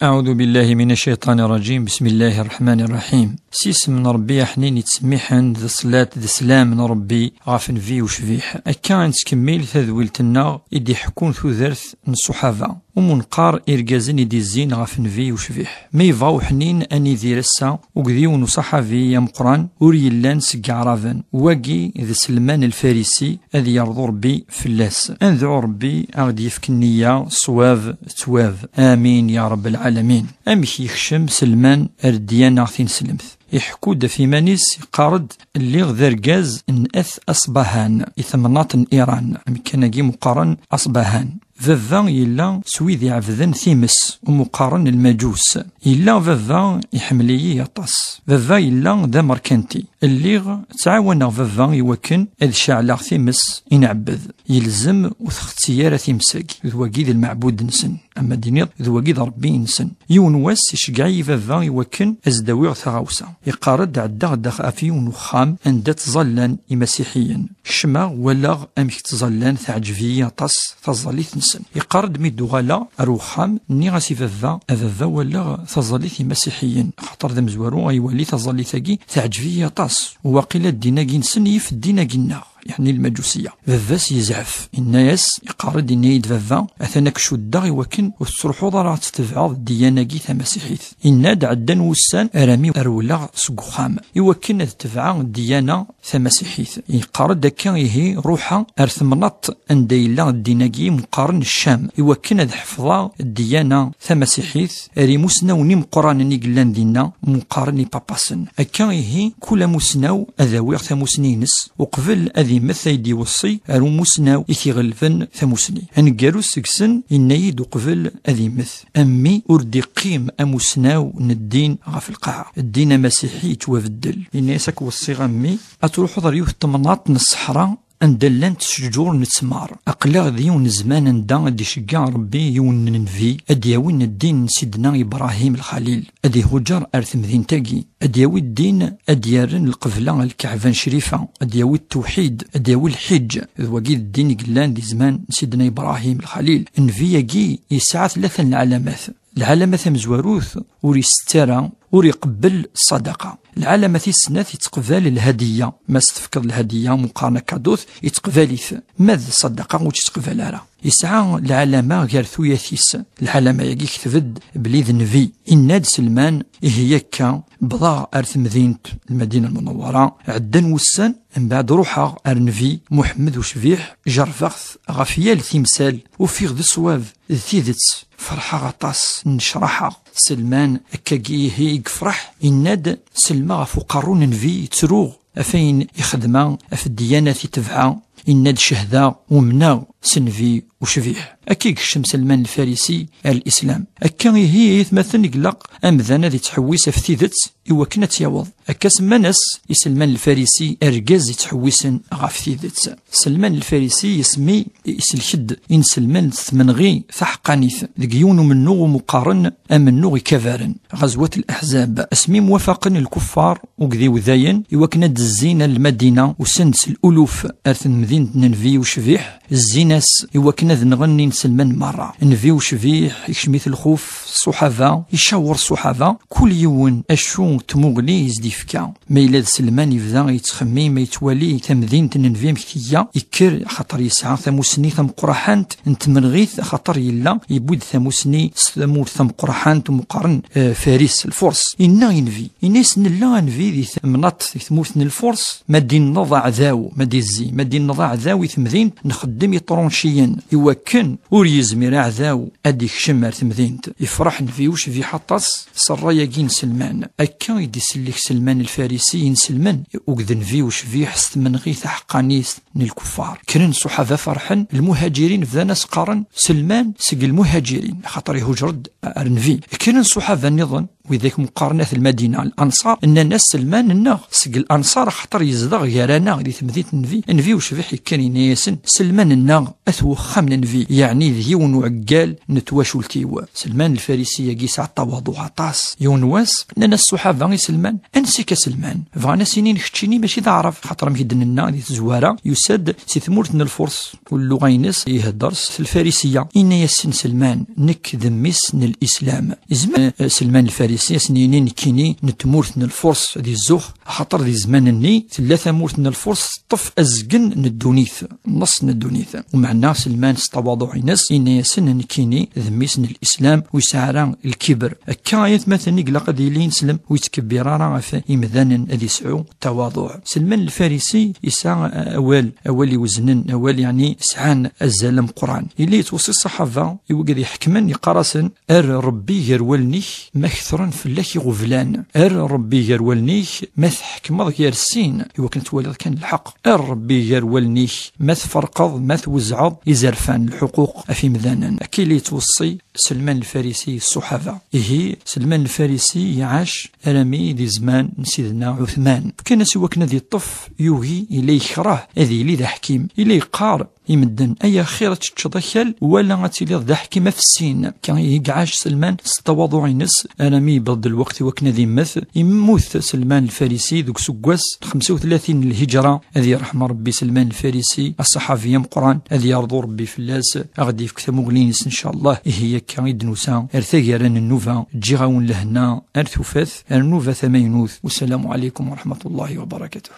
أعوذ بالله من الشيطان الرجيم. بسم الله الرحمن الرحيم. سيس من ربي حنين يتسميحن ذا صلاة ذا سلام من ربي غافن في وشفيح أكا نتكمل تذويلتنا إدي حكون ثوذرث الصحابة ومنقار إرجازن إدي الزين غافن في وشفيح ميفاو حنين أني ذي رسا وقذيون صحابي يم قران وريلان سقعرافن واقي ذا سلمان الفارسي أذي يرضو ربي فلاس أنذعو ربي أغدي يفكنية صواف تواف آمين يا رب العالمين. أمك يخشم سلمان الديانة غثين سلمث يحكود في مانيس يقارد اللي غذر غاز نأث أصبهان إثمنات إيران كان جي مقارن أصبهان فافا يلا سويذي عفذن ثيمس ومقارن المجوس يلا فافا يحمليه يطاس فافا يلا ذا مركنتي اللي تعاون فافا يوكن اذ شعلا ثيمس ينعبذ يلزم وثختيارة ثيمساكي ذو قيد المعبود نسن اما دينيض ذو قيد ربي نسن يونواس يشقعي فافا يوكن ازدويغ ثغاوسا يقارد عدا داخ افيون وخام اندات ظلان مسيحيا شما ولا امك تظلان ثعجفية طاس تظليت نسن يقارد ميدو غالا أروخام ني غاسي فافا ولا تظليث مسيحيين خاطر ذا مزوارو غيولي تظليثاكي تعجبية طاس وواقيلا الديناكي نسن يف الديناكي النار يعني المجوسية فافاس يزعف الناس يقارد ينايد فافا أثناك شدة وكن وتروحو ضرع تتبعض الدياناكي ثمسيحيث إناد عدن وسان أرامي أرولا سقخام يوكن تتبع الديانة ثمسيحيث يقارد دكا يهي روحا أرثمنط أنديلا الديناكي مقارن الشام يوكن ذ حفظا الديانة ثمسيحيث ريموسناو نيم قران نيقلان دينا مقارن باباسن أكا يهي كل مسناو أذاوير ثمسنينس وقبل مثل يدي وصي أرو مسناو إثيغلفن ثمسني أنقارو سكسن إنايد قبل أذي مث أمي أردي قيم أمسناو ندين غاف القاعة الدين مسيحي توافدل إنايسك وصي غمي أتروح ضريوه التمناط من الصحراء أندلان تشجور نتسمار أقلا ذيون زمان اندا أدي شقا ربي يون ننفي أدياوين الدين سيدنا إبراهيم الخليل أدي هجر أرث مذين تاقي أدياوي الدين أديارن القفلة الكعبان شريفة أدياوي التوحيد أدياوي الحج ذواقيد الدين قلان دي زمان سيدنا إبراهيم الخليل انفي يقي يسعى ثلاثا العلامات مزواروث وريسترا وريقبل الصدقة العلامة السنات يتقبل الهدية ما استفكر الهدية مقارنة كادوث يتقبليث ماذا الصدقة وتتقبل لها يسعى العلامة غير ثوياثيس العلامة يجي كتبد بليذ نفي إناد سلمان إهيكا بضاع أرث مدينة المدينة المنورة عدن وسان من بعد روحها أرنفي محمد وشبيح جرفغث غفيال ثمثال وفي غد صواف ثيدت فرحة غطاس نشرحها سلمان كاكي هي يفرح إناد سلمى غفو قارون نفي تروغ أفين يخدم في الديانة تبعها إناد شهداء ومنا سنفي وشفيح أكيك سلمان الفارسي الإسلام أكا هي يتمثل يقلق أمذانا ذي تحويس في ثيدت إوكنا تياوض أكا سلمان الفارسي أرقاز يتحويسن غاف ثيدت سلمان الفارسي يسمي الشد إن سلمان ثمنغي ثحقانيث ذقيون منو مقارن أمنو كفارن غزوة الأحزاب اسمي موافقا الكفار وقذي وذاين إوكنا الزينة المدينة وسنس الألوف أرث مدينة ننفي وشفيح الزيناس إوكنا ذنغني سلمان مرة نفي وشفيح يشميث الخوف الصحابة يشاور الصحابة كل يوم أشو تموغلي يزديفكا ما إلا سلمان يبدا يتخمي ما يتوالي تمدين تننفي مكتية يكر خاطر يسعى ثموسني ثم قرحانت انت من غيث خاطر يلا يبود ثموسني ثمور ثم قرحانت ومقارن فارس الفرس إنا ينفي إناس نلا نفي ذي مناط ثموثن الفرس ما دين نضع ذاو ما دي الزي ما دين نضع ذاو ثمذين نخدم يطرونشيا يوكن وريزمير عذاو أديك شمر ثمذينت يفرح نفيوش في حطاس صرايا سلمان أكا يدي سلك سلمان الفارسي سلمان وقذن فيوش في حست من غيث حقانيس من الكفار كرن صحابة فرحا المهاجرين في ناس قارن سلمان سق المهاجرين خاطر يهجرد أرنفي كرن صحابة نظن وذاك مقارنات المدينة الأنصار أن الناس سلمان النغ سق الأنصار خطر يزدغ غيرانا غادي تمديت نفي وشبيح كان ياسن سلمان النغ أثوخ من نفي يعني ذيون وعقال نتواشلتيو سلمان الفارسي يقيس على التواضع عطاس يونواس لنا الصحابة سلمان أنسيك سلمان فغانا سنين كتشيني ماشي تعرف خاطر مكيدن لنا دي تزوارة يسد سي ثمورتنا الفرس واللغينس يهدرس في الفارسية إن ياسن سلمان نك ذميس الإسلام زمان سلمان الفارسي سنينين كيني نتمورتنا الفرس دي الزوخ خاطر دي زمانني ثلاثة مورتنا الفرس طف أزقن ندونيث نص ندونيث ومعنا سلمان استواضع ناس إن ياسن نكيني ذميس الإسلام ويسعران الكبر كايت مثلا يقلا قد يلين سلم ويتكبران في إمذان ذي سعو تواضع سلمان الفارسي يسعى أول وزنن أول يعني سعان الزلم قرآن اللي يتوصي الصحابة يوجد يحكمن يقرسن ربي يرولنيك مكثرا في الله غفلان ربي يرولنيك مث حكمض يرسين هو كانت والد كان الحق ربي يرولنيك مث فرقض مث وزعض يزرفان الحقوق في مذانا كي اللي يتوصي سلمان الفارسي الصحابة هي سلمان الفارسي يعاش أرمي دي زمان سيدنا عثمان كان سوا كنا ذي الطف يوغي إلي يكره هذه إلي ذا حكيم إلي يقار يمدن أي خيرة تتدخل ولا غتيلي ذا حكيمة في السين كان يقعاش سلمان التواضع نس أرمي بعض الوقت وكنا ذي مث يموت سلمان الفارسي ذوك سكواس 35 الهجرة هذه رحمة ربي سلمان الفارسي الصحابي قرآن هذه يرضو ربي في اللاس أغدي في كتاب مغلينس إن شاء الله هي كايد نوسا ارثاقران النوفا جيغاون لهنا ارثوفاث النوفا ثمينوث والسلام عليكم ورحمة الله وبركاته.